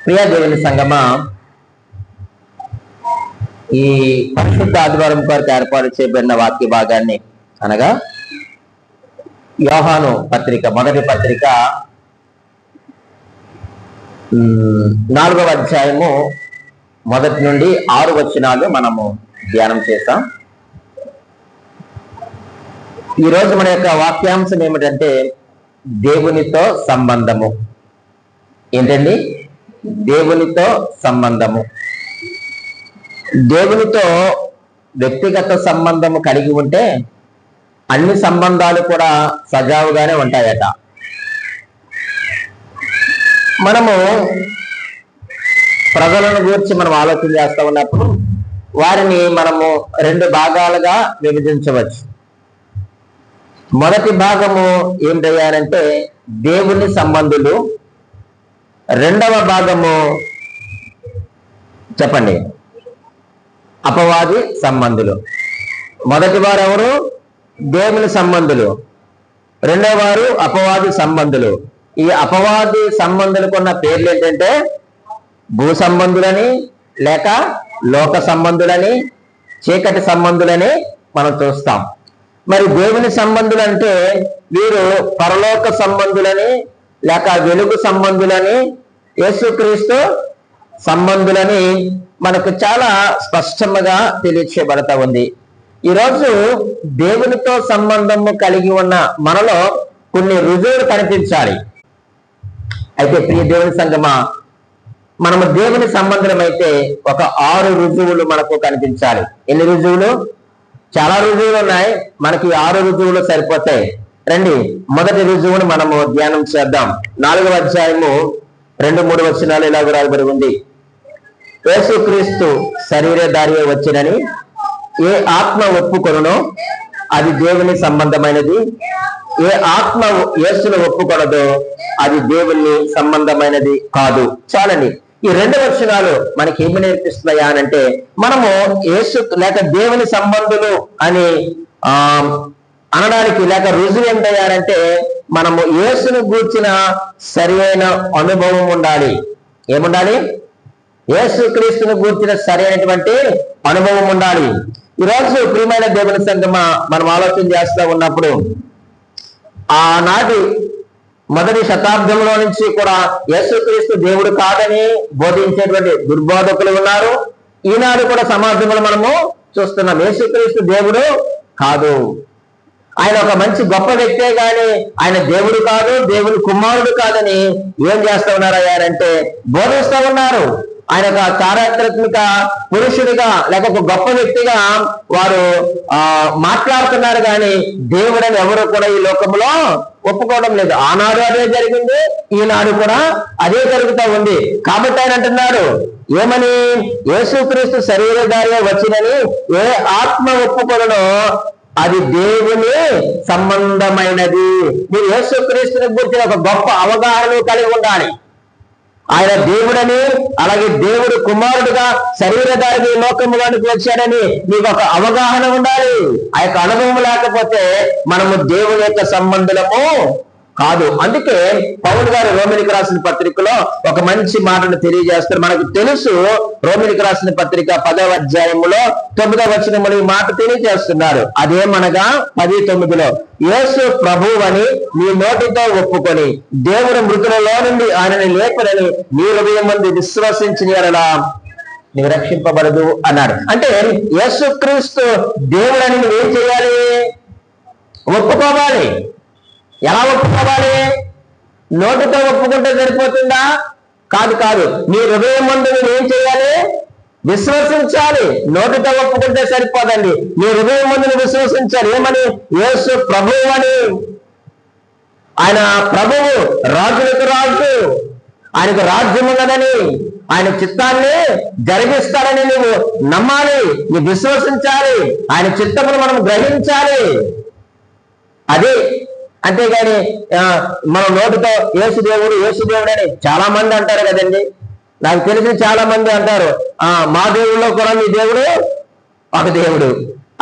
ప్రియ దేవుని సంగమా, ఈ పరిశుద్ధ ఆదివారం కొరకు ఏర్పాటు చేయబడిన వాక్య భాగాన్ని అనగా యోహాను పత్రిక మొదటి పత్రిక 4వ అధ్యాయము 1 నుండి 6 వచనాలు మనము ధ్యానం చేస్తాం. ఈరోజు మన యొక్క వాక్యాంశం ఏమిటంటే దేవునితో సంబంధము. ఏంటండి? దేవునితో సంబంధము. దేవునితో వ్యక్తిగత సంబంధము కలిగి ఉంటే అన్ని సంబంధాలు కూడా సజావుగానే ఉంటాయట. మనము ప్రజలను గురించి మనం ఆలోచన చేస్తూ ఉన్నప్పుడు వారిని మనము 2 భాగాలుగా విభజించవచ్చు. మొదటి భాగము ఏమిటంటే దేవుని సంబంధులు, రెండవ భాగము చెప్పండి అపవాది సంబంధులు. మొదటి వారు ఎవరు? దేవుని సంబంధులు. రెండవ వారు అపవాది సంబంధులు. ఈ అపవాది సంబంధులకు ఉన్న పేర్లు ఏంటంటే భూ సంబంధులని, లేక లోక సంబంధులని, చీకటి సంబంధులని మనం చూస్తాం. మరి దేవుని సంబంధులు అంటే వీరు పరలోక సంబంధులని, లేక వెలుగు సంబంధులని, యేసుక్రీస్తు సంబంధులని మనకు చాలా స్పష్టంగా తెలియచేయబడతా ఉంది. ఈరోజు దేవునితో సంబంధము కలిగి ఉన్న మనలో కొన్ని రుజువులు కనిపించాలి. అయితే ప్రియ దేవుని సంగమా, మనము దేవుని సంబంధమైతే ఒక 6 రుజువులు మనకు కనిపించాలి. ఎన్ని రుజువులు? చాలా రుజువులు ఉన్నాయి. మనకి 6 రుజువులు సరిపోతాయి. రండి, మొదటి రుజువును మనము ధ్యానం చేద్దాం. 4వ అధ్యాయము 2-3 వచనాలు ఇలాగ రాయబడి ఉంది. యేసుక్రీస్తు శరీరధారి వచ్చినని ఏ ఆత్మ ఒప్పుకొనునో అది దేవుని సంబంధమైనది, ఏ ఆత్మ యేసును ఒప్పుకొనదో అది దేవుని సంబంధమైనది కాదు. చాలండి. ఈ 2 వచనాలు మనకి ఏమి నేర్పిస్తున్నాయా అంటే మనము యేసు లేక దేవుని సంబంధులు అని అనడానికి లేక రుజువు ఏంటయ్యారంటే మనము యేసును గూర్చిన సరైన అనుభవం ఉండాలి. ఏముండాలి? యేసుక్రీస్తును గూర్చిన సరైనటువంటి అనుభవం ఉండాలి. ఈరోజు ప్రియమైన దేవుని సంగమా, మనం ఆలోచన చేస్తూ ఉన్నప్పుడు ఆనాటి మొదటి శతాబ్దంలో నుంచి కూడా యేసుక్రీస్తు దేవుడు కాదని బోధించేటువంటి దుర్బోధకులు ఉన్నారు. ఈనాడు కూడా సమాజంలో మనము చూస్తున్నాం. యేసుక్రీస్తు దేవుడు కాదు, ఆయన ఒక మంచి గొప్ప వ్యక్తే గాని ఆయన దేవుడు కాదు, దేవుని కుమారుడు కాదని ఏం చేస్తూ ఉన్నారు అయ్యారంటే బోధిస్తూ ఉన్నారు. ఆయన ఒక చారిత్రాత్మక పురుషుడిగా లేక ఒక గొప్ప వ్యక్తిగా వారు మాట్లాడుతున్నారు కానీ దేవుడని ఎవరు కూడా ఈ లోకంలో ఒప్పుకోవడం లేదు. ఆనాడు అదే జరిగింది, ఈనాడు కూడా అదే జరుగుతూ ఉంది. కాబట్టి ఆయన అంటున్నాడు ఏమని? యేసుక్రీస్తు శరీరధారిగా వచ్చినని ఏ ఆత్మ ఒప్పుకొనో అది దేవుని సంబంధమైనది. మీరు యేసుక్రీస్తుని గురించి ఒక గొప్ప అవగాహన కలిగి ఉండాలి. ఆయన దేవుడని, అలాగే దేవుడు కుమారుడుగా శరీరధారిగా ఈ లోకంలోనికి వచ్చాడని మీకు ఒక అవగాహన ఉండాలి. ఆ యొక్క అనుభవం లేకపోతే మనము దేవుని యొక్క సంబంధులము కాదు. అందుకే పౌలు గారు రోమిలికి రాసిన పత్రికలో ఒక మంచి మాటను తెలియజేస్తారు. మనకు తెలుసు, రోమిలికి రాసిన పత్రిక 10వ అధ్యాయములో 9వ వచనములో ఈ మాట తెలియజేస్తున్నారు. అదేమనగా 10:9 యేసు ప్రభువని నీ నోటితో ఒప్పుకొని దేవుడు మృతులలో నుండి ఆయనని లేపనని నీ హృదయం మంది విశ్వసించిన యెడల నీవు రక్షింపబడదు అన్నాడు. అంటే యేసుక్రీస్తు దేవుడని నువ్వేం చేయాలి? ఒప్పుకోవాలి. ఎలా ఒప్పుకోవాలి? నోటితో ఒప్పుకుంటే సరిపోతుందా? కాదు కాదు. నీ హృదయం ముందు ఏం చేయాలి? విశ్వసించాలి. నోటితో ఒప్పుకుంటే సరిపోదండి. నీ హృదయం ముందు విశ్వసించాలి. ఏమని? యేసు ప్రభువు అని. ఆయన ప్రభువు, రాజులకు రాజు, ఆయనకు రాజ్యం ఉన్నదని, ఆయన చిత్తాన్ని జరిగిస్తాడని నువ్వు నమ్మాలి, నువ్వు విశ్వసించాలి, ఆయన చిత్తమును మనం గ్రహించాలి. అదే. అంతేగాని మన నోటితో యేసుదేవుడు యేసుదేవుడు అని చాలా మంది అంటారు కదండి. నాకు తెలిసి చాలా మంది అంటారు మా దేవుళ్ళలో కూడా మీ దేవుడు ఒక దేవుడు.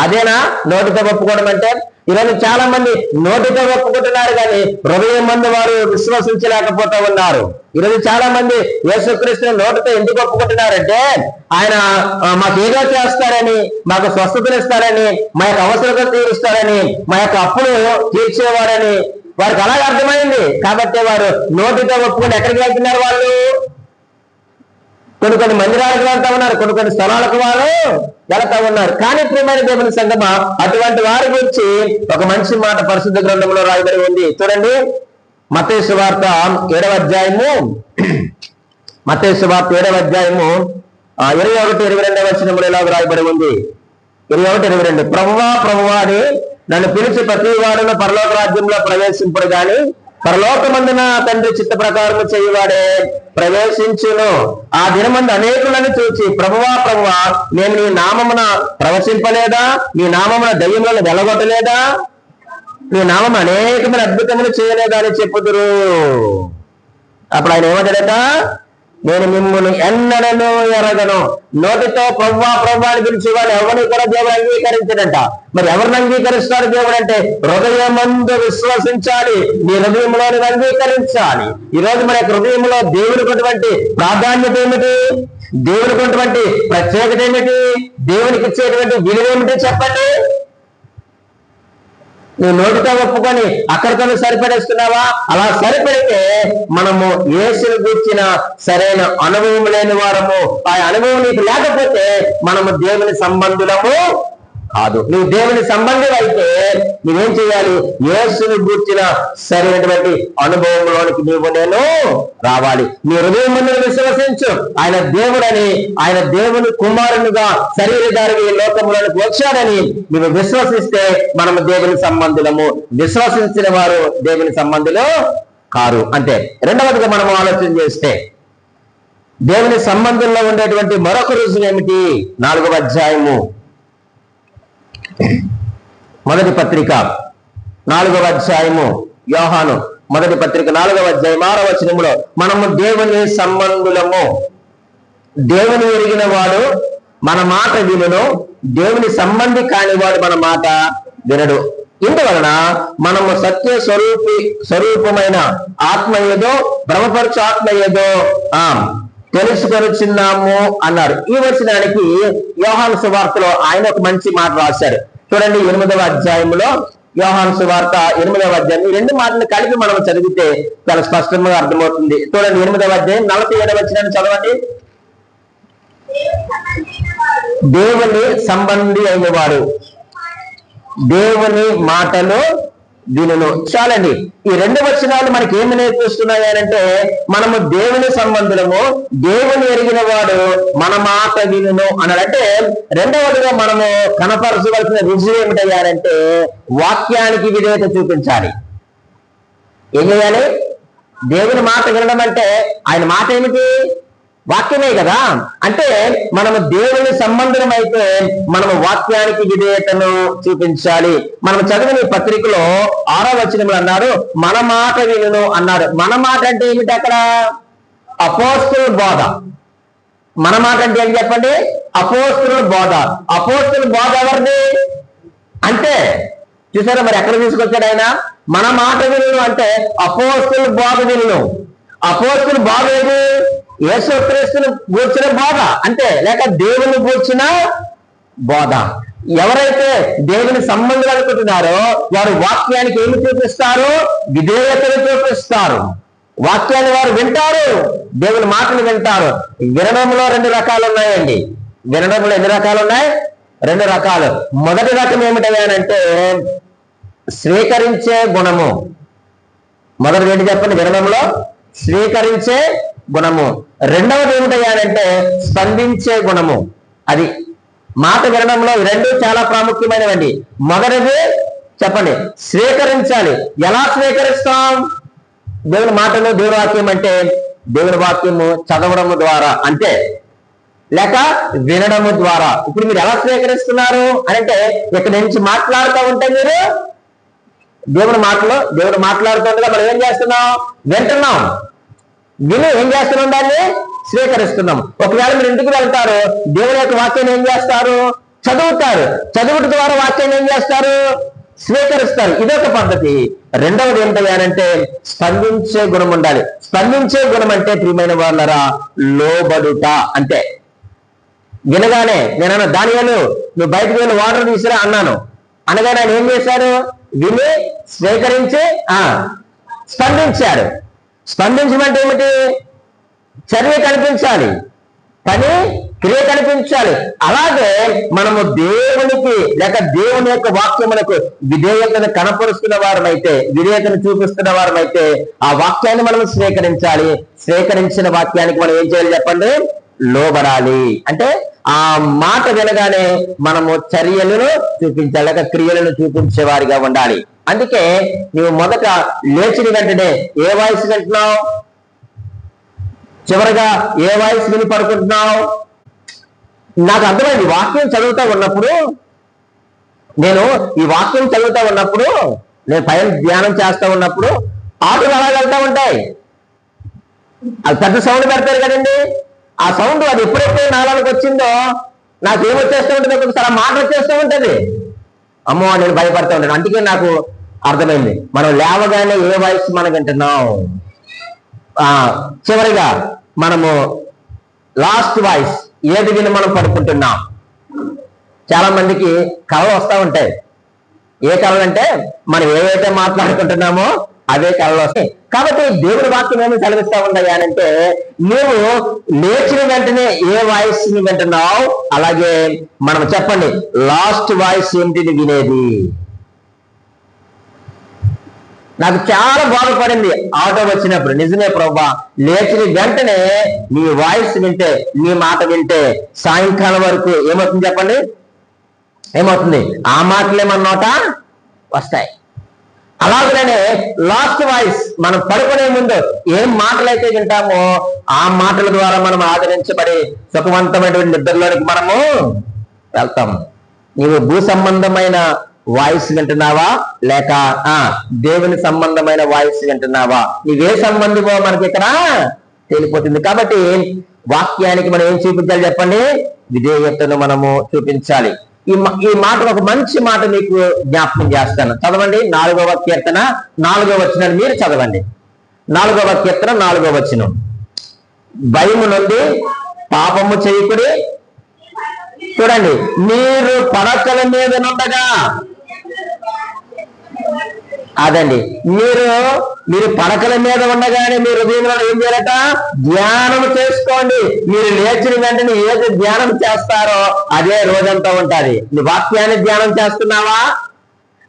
అదేనా నోటితో ఒప్పుకోవడం అంటే? ఈరోజు చాలా మంది నోటితో ఒప్పుకుంటున్నారు కానీ హృదయం మంది వారు విశ్వసించలేకపోతూ ఉన్నారు. ఈరోజు చాలా మంది యేసుక్రీస్తుని నోటితో ఎందుకు ఒప్పుకుంటున్నారంటే ఆయన మాకు ఏదో చేస్తారని, మాకు స్వస్థతలు ఇస్తారని, మా యొక్క అవసరతలు తీరుస్తారని, మా యొక్క అప్పులు తీర్చేవారని వారికి అలాగే అర్థమైంది. కాబట్టి వారు నోటితో ఒప్పుకొని ఎక్కడికి వెళ్తున్నారు? వాళ్ళు కొన్ని మందిరాలకు వెళ్తా ఉన్నారు, కొన్ని స్థలాలకు వారు వెళ్తా ఉన్నారు. కానీ ప్రియమైన దేవుని సంగమా, అటువంటి వారి గురించి ఒక మంచి మాట పరిశుద్ధ గ్రంథంలో రాయబడి ఉంది. చూడండి, మత్తయి సువార్త 7వ అధ్యాయము 21-22 వచనములు ఇలాగ రాయబడి ఉంది. 21-22 ప్రభువా అని నన్ను పిలిచి ప్రతి వాడును పరలోక రాజ్యంలో ప్రవేశింపుడు గాని పరలోకమందున తండ్రి చిత్త ప్రకారము చేయవాడే ప్రవేశించును. ఆ దినమందు అనేకులను చూచి ప్రభువా నేను నీ నామమున ప్రవచింపలేదా? నీ నామమున దయ్యములను వెలగొట్టలేదా? నీ నామం అనేకమైన అద్భుతములు చేయలేదా అని చెప్పుదురు. అప్పుడు ఆయన ఏమంటాడట? నేను మిమ్మల్ని ఎన్నడను ఎరగను. నోటితో ప్రభువా అని పిలిచి వాళ్ళు ఎవరిని కూడా దేవుడు అంగీకరించడంట. మరి ఎవరిని అంగీకరిస్తాడు దేవుడు అంటే హృదయమందు విశ్వసించాలి, నీ హృదయంలోని అంగీకరించాలి. ఈ రోజు మన యొక్క హృదయంలో దేవునికి ప్రాధాన్యత ఏమిటి? దేవునికి ప్రత్యేకత ఏమిటి? దేవునికి ఇచ్చేటువంటి విలువ ఏమిటి చెప్పండి. నువ్వు నోటితో ఒప్పుకొని అక్కడితో సరిపడేస్తున్నావా? అలా సరిపడితే మనము యేసుని గురించిన సరైన అనుభవం లేని వారము. ఆ అనుభవం నీకు లేకపోతే మనము దేవుని సంబంధులము కాదు. నువ్వు దేవుని సంబంధం అయితే నువ్వేం చేయాలి? యేసుని గూర్చిన సరైనటువంటి అనుభవంలోనికి నేను రావాలి. నీ హృదయం ముందు విశ్వసించు, ఆయన దేవుడని, ఆయన దేవుని కుమారునిగా శరీరధారిగా ఈ లోకంలోనికి వచ్చాడని నువ్వు విశ్వసిస్తే మనము దేవుని సంబంధులము. విశ్వసించిన వారు దేవుని సంబంధులు కారు. అంతే. రెండవదిగా మనం ఆలోచన చేస్తే దేవుని సంబంధంలో ఉండేటువంటి మరొక రుజువు ఏమిటి? 4వ అధ్యాయము మొదటి పత్రిక 4వ అధ్యాయము, యోహాను మొదటి పత్రిక 4వ అధ్యాయం 6వ వచనములో మనము దేవుని సంబంధులము. దేవుని ఎరిగిన వాడు మన మాట వినును, దేవుని సంబంధి కానివాడు మన మాట వినడు. ఇందువలన మనము సత్య స్వరూపమైన ఆత్మ ఏదో భ్రమపరచు ఆత్మ ఏదో తెలుసుకొనిచున్నాము అన్నారు. ఈ వచనానికి యోహాను సువార్తలో ఆయన ఒక మంచి మాట రాశారు. చూడండి, 8వ అధ్యాయంలో యోహాను సువార్త 8వ అధ్యాయం ఈ రెండు మాటలు కలిపి మనం చదివితే చాలా స్పష్టంగా అర్థమవుతుంది. చూడండి, 8వ అధ్యాయం 47వ వచనాన్ని చదవండి. దేవుని సంబంధి అయిన వాడు దేవుని మాటలు వినును. చాలండి. ఈ రెండు వచనాలు మనకి ఏమి నేర్పిస్తున్నాయి అంటే మనము దేవుని సంబంధులము, దేవుని ఎరిగిన వాడు మన మాట వినును అన్నాడంటే రెండవదిగా మనము కనపరచవలసిన రుజువు ఏమిటయ్యారంటే వాక్యానికి విధేయత చూపించాలి. ఏం చేయాలి? దేవుని మాట వినడం అంటే ఆయన మాట ఏమిటి? వాక్యమే కదా. అంటే మనము దేవుని సంబంధం అయితే మనము వాక్యానికి విధేయతను చూపించాలి. మనం చదివిన పత్రికలో 6వ వచనంలో అన్నారు మన మాట వినును అన్నాడు. మన మాట అంటే ఏమిటి? అక్కడ అపోస్తుల బోధ. మన మాట అంటే ఏం చెప్పండి? అపోస్తుల బోధ. అపోస్తుల బోధ ఎవరిది అంటే చూసారా? మరి ఎక్కడ తీసుకొచ్చాడు ఆయన? మన మాట వినును అంటే అపోస్తుల బోధ వినును. అపోస్తుల బోధ ఏది? యేసుక్రీస్తుని గూర్చిన బోధ అంటే, లేక దేవుని గూర్చిన బోధ. ఎవరైతే దేవుని సంబంధం అనుకుంటున్నారో వారు వాక్యానికి ఏమి చూపిస్తారు? విధేయతను చూపిస్తారు. వాక్యాన్ని వారు వింటారు, దేవుని మాటలు వింటారు. వినడంలో 2 రకాలు ఉన్నాయండి. వినడంలో ఎన్ని రకాలు ఉన్నాయి? 2 రకాలు. మొదటి రకం ఏమిటంటే స్వీకరించే గుణము. మొదటిది ఏంటి చెప్పండి? వినడంలో స్వీకరించే గుణము. రెండవది ఏమిటంటే స్పందించే గుణము. అది మాట వినడంలో 2 చాలా ప్రాముఖ్యమైనవండి. మొదటిది చెప్పండి, స్వీకరించాలి. ఎలా స్వీకరిస్తాం? దేవుని మాటలు, దేవుని వాక్యం అంటే దేవుని వాక్యము చదవడము ద్వారా అంటే, లేక వినడము ద్వారా. ఇప్పుడు మీరు ఎలా స్వీకరిస్తున్నారు అంటే ఇక్కడ నుంచి మాట్లాడుతూ ఉంటే మీరు దేవుని మాట్లాడుతుండగా మనం ఏం చేస్తున్నాం? వింటున్నాం. విని ఏం చేస్తున్నాం? దాన్ని స్వీకరిస్తున్నాం. ఒకవేళ మీరు ఇంటికి వెళ్తారు, దేవుని యొక్క వాక్యాన్ని ఏం చేస్తారు? చదువుతారు. చదువుట ద్వారా వాక్యాన్ని ఏం చేస్తారు? స్వీకరిస్తారు. ఇదొక పద్ధతి. రెండవది ఏంటంటే స్పందించే గుణం ఉండాలి. స్పందించే గుణం అంటే ప్రియమైన వాళ్ళరా లోబడుట. అంటే వినగానే నేను దానియాలు నువ్వు బయటకు వెళ్ళి వాటర్ తీసుకురా అన్నాను అనగానే ఆయన ఏం చేశాడు? విని స్వీకరించి స్పందించాడు. స్పందించమంటే ఏమిటి? చర్య కనిపించాలి, పని క్రియ కనిపించాలి. అలాగే మనము దేవునికి లేక దేవుని యొక్క వాక్యములకు విధేయతను కనపరుస్తున్న వారమైతే, విధేయతను చూపిస్తున్న వారమైతే ఆ వాక్యాన్ని మనం స్వీకరించాలి. స్వీకరించిన వాక్యానికి మనం ఏం చేయాలి చెప్పండి? లోబడాలి. అంటే ఆ మాట వినగానే మనము చర్యలను చూపించాలి, లేక క్రియలను చూపించే వారిగా ఉండాలి. అందుకే నువ్వు మొదట లేచిన వెంటనే ఏ వాయిస్ వింటున్నావు? చివరిగా ఏ వాయిస్ విని పడుకుంటున్నావు? నాకు అర్థమైంది. వాక్యం చదువుతా ఉన్నప్పుడు నేను పైన ధ్యానం చేస్తా ఉన్నప్పుడు ఆటలు అలా వెళ్తా ఉంటాయి. అది పెద్ద సౌండ్ పెడతారు కదండి. ఆ సౌండ్ అది ఎప్పుడైతే నాలోకి వచ్చిందో నాకు ఏమొచ్చేస్తూ ఉంటుంది? ఒక్కొక్కసారి మాట వచ్చేస్తూ ఉంటుంది. అమ్మో నేను భయపడతా ఉంటాను. అందుకే నాకు అర్థమైంది, మనం లేవగానే ఏ వాయిస్ మనం వింటున్నాం. చివరిగా మనము లాస్ట్ వాయిస్ ఏది విని మనం పడుకుంటున్నాం. చాలా మందికి కళలు వస్తూ ఉంటాయి. ఏ కళలు అంటే మనం ఏవైతే మాట్లాడుకుంటున్నామో అవే కళలు వస్తాయి. కాబట్టి దేవుడి వాక్యం ఏమి సెలవిస్తా ఉన్నాయి అంటే నువ్వు లేచిన వెంటనే ఏ వాయిస్ ని వింటున్నావు, అలాగే మనం చెప్పండి లాస్ట్ వాయిస్ ఏంటిది వినేది. నాకు చాలా బాధపడింది ఆటో వచ్చినప్పుడు. నిజమే ప్రభా, లేచిన వెంటనే నీ వాయిస్ వింటే, నీ మాట వింటే సాయంకాలం వరకు ఏమవుతుంది చెప్పండి? ఏమవుతుంది? ఆ మాటలే మన నోట వస్తాయి. అలాగనే లాస్ట్ వాయిస్ మనం పడుకునే ముందు ఏం మాటలైతే వింటామో ఆ మాటల ద్వారా మనం ఆదరించబడి సుఖవంతమైనటువంటి నిద్రలోనికి మనము వెళ్తాము. నీవు భూ సంబంధమైన వాయిస్ వింటున్నావా లేక దేవుని సంబంధమైన వాయిస్ వింటున్నావా? నీవే సంబంధమో మనకి ఇక్కడ తేలిపోతుంది. కాబట్టి వాక్యానికి మనం ఏం చూపించాలి చెప్పండి? విధేయతను మనము చూపించాలి. ఈ మాట ఒక మంచి మాట మీకు జ్ఞాపకం చేస్తాను. చదవండి 4వ కీర్తన 4వ వచనం మీరు చదవండి. 4వ కీర్తన 4వ వచనం. భయము నుండి పాపము చేయకుడి. చూడండి, మీరు పడకల మీద నుండగా అదండి మీరు పడకల మీద ఉండగానే మీ హృదయంలో ఏం చేయాలట? ధ్యానం చేసుకోండి. మీరు లేచిన వెంటనే ఏది ధ్యానం చేస్తారో అదే రోజంతా ఉంటుంది. నువ్వు వాక్యాన్ని ధ్యానం చేస్తున్నావా?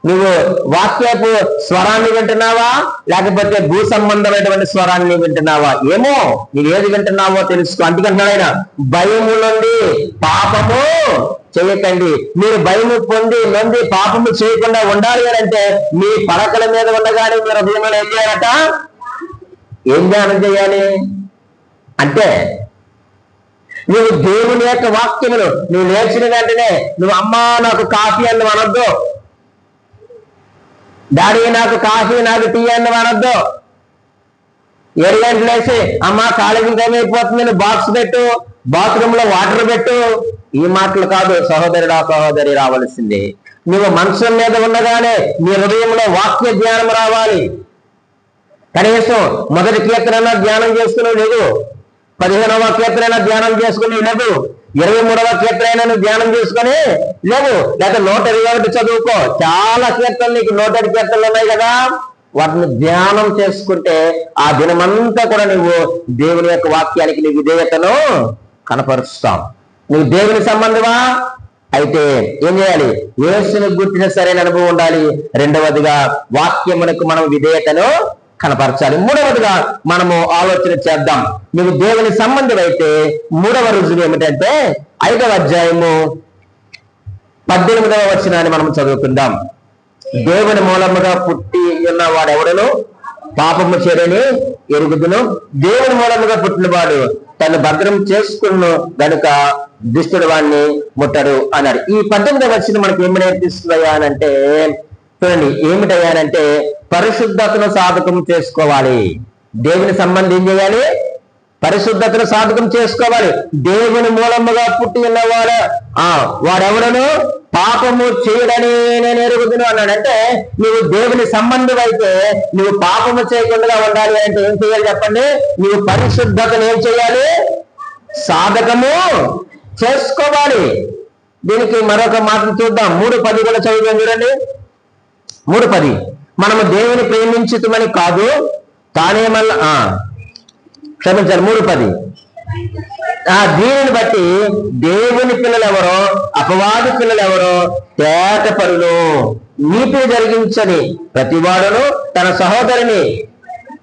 నువ్వు వాక్యపు స్వరాన్ని వింటున్నావా లేకపోతే భూ సంబంధమైనటువంటి స్వరాన్ని వింటున్నావా? ఏమో నువ్వు ఏది వింటున్నావో తెలుసుకో. అందుకంటున్నాడు ఆయన, భయము నుండి పాపము చేయకండి. మీరు భయము పొంది నొంది పాపము చేయకుండా ఉండాలి అంటే మీ పడకల మీద ఉండగానే మీరు హృదయంలో ఏం చేయాలట? ఏం ధ్యానం చేయాలి అంటే నువ్వు దేవుని యొక్క వాక్యమును నువ్వు నేర్చిన వెంటనే నువ్వు అమ్మా నాకు కాఫీ అని అనొద్దు, డాడీ నాకు కాఫీ నాకు టీ అని అనొద్దు. 7 గంటలు వేసి అమ్మా కాలేజీ టైం అయిపోతుంది నువ్వు బాక్స్ పెట్టు, బాత్రూమ్ లో వాటర్ పెట్టు. ఈ మాటలు కాదు సహోదరుడా సహోదరి, రావాల్సింది నువ్వు మనసు మీద ఉండగానే నీ హృదయంలో వాక్య ధ్యానం రావాలి. కనీసం మొదటి కీర్తన ధ్యానం చేసుకుని లేదు, 15వ కీర్తన ధ్యానం చేసుకుని లేదు, 23వ కీర్తన ధ్యానం చేసుకుని లేదు, లేదా 121 చదువుకో. చాలా కీర్తనలు నీకు 101 కీర్తనలు ఉన్నాయి కదా, వాటిని ధ్యానం చేసుకుంటే ఆ దినమంతా కూడా నువ్వు దేవుని యొక్క వాక్యానికి నీ విధేయతను కనపరుస్తావు. నువ్వు దేవుని సంబంధమా అయితే ఏం చేయాలి? యేసుని గుర్తిన సరైన అనుభవం ఉండాలి. రెండవదిగా వాక్యమునకు మనం విధేయతను కనపరచాలి. మూడవదిగా మనము ఆలోచన చేద్దాం. నువ్వు దేవుని సంబంధం అయితే మూడవ రుజువు ఏమిటంటే 5వ అధ్యాయము 18వ వచనాన్ని మనం చదువుకుందాం. దేవుని మూలముగా పుట్టి ఉన్న వాడెవడను పాపము చేయని ఎరుగుదును, దేవుని మూలముగా పుట్టిన వాడు తను భద్రం చేసుకును గనుక దుష్టుడు వాడిని ముట్టడు అన్నాడు. ఈ 18వ వచనం మనకి ఏమి నేర్పిస్తున్నాయా అంటే చూడండి, ఏమిటయ్యానంటే పరిశుద్ధతను సాధకం చేసుకోవాలి. దేవుని సంబంధం ఏం చేయాలి? పరిశుద్ధతను సాధకం చేసుకోవాలి. దేవుని మూలముగా పుట్టి ఉన్నవాడు వాడెవడను పాపము చేయడని నేను ఎరుగుదును అన్నాడు. అంటే నువ్వు దేవుని సంబంధం అయితే నువ్వు పాపము చేయకుండా ఉండాలి అంటే ఏం చేయాలి చెప్పండి? నువ్వు పరిశుద్ధతను ఏం చేయాలి? సాధకము చేసుకోవాలి. దీనికి మరొక మాట చూద్దాం. 3:10 కూడా చదువుతాం చూడండి. 3:10 మనము దేవుని ప్రేమించుతామని కాదు, తానే మళ్ళా క్షమించాలి 3:10 దీనిని బట్టి దేవుని పిల్లలు ఎవరో అపవాది పిల్లలు ఎవరో తేటపరులు, నీతిని జరిగించని ప్రతివాడును తన సహోదరిని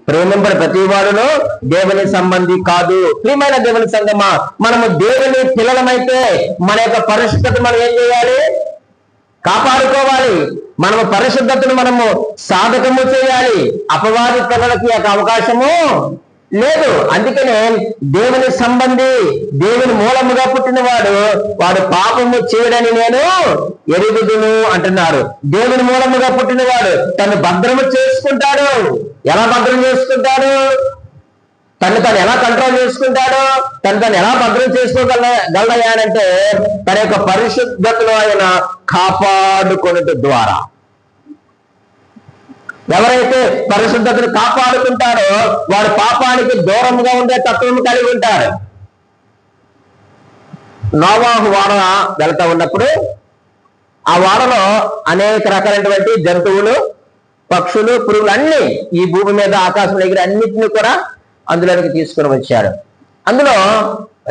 ప్రేమింపని ప్రతివాడును దేవుని సంబంధి కాదు. ప్రియమైన దేవుని సంగమా, మనము దేవుని పిల్లలమైతే మన యొక్క పరిశుద్ధతను మనం ఏం చేయాలి? కాపాడుకోవాలి. మనము పరిశుద్ధతను మనము సాధకము చేయాలి. అపవాది పిల్లలకి యొక్క అవకాశము లేదు. అందుకనే దేవుని సంబంధి, దేవుని మూలముగా పుట్టినవాడు వాడు పాపము చేయడని నేను ఎరుగుదును అంటున్నారు. దేవుని మూలముగా పుట్టినవాడు తను భద్రము చేసుకుంటాడు. ఎలా భద్రం చేసుకుంటాడు? తను ఎలా కంట్రోల్ చేసుకుంటాడు? తను ఎలా భద్రం చేసుకోగలయా అంటే తన యొక్క పరిశుద్ధతను ఆయన కాపాడుకొనుట ద్వారా. ఎవరైతే పరిశుద్ధతను కాపాడుకుంటారో వాడు పాపానికి దూరంగా ఉండే తత్వం కలిగి ఉంటారు. నోవాహు వాడ వెళ్తా ఉన్నప్పుడు ఆ వాడలో అనేక రకాలైనటువంటి జంతువులు, పక్షులు, పురుగులు అన్ని ఈ భూమి మీద ఆకాశం దగ్గర అన్నిటిని కూడా అందులోనికి తీసుకుని వచ్చాడు. అందులో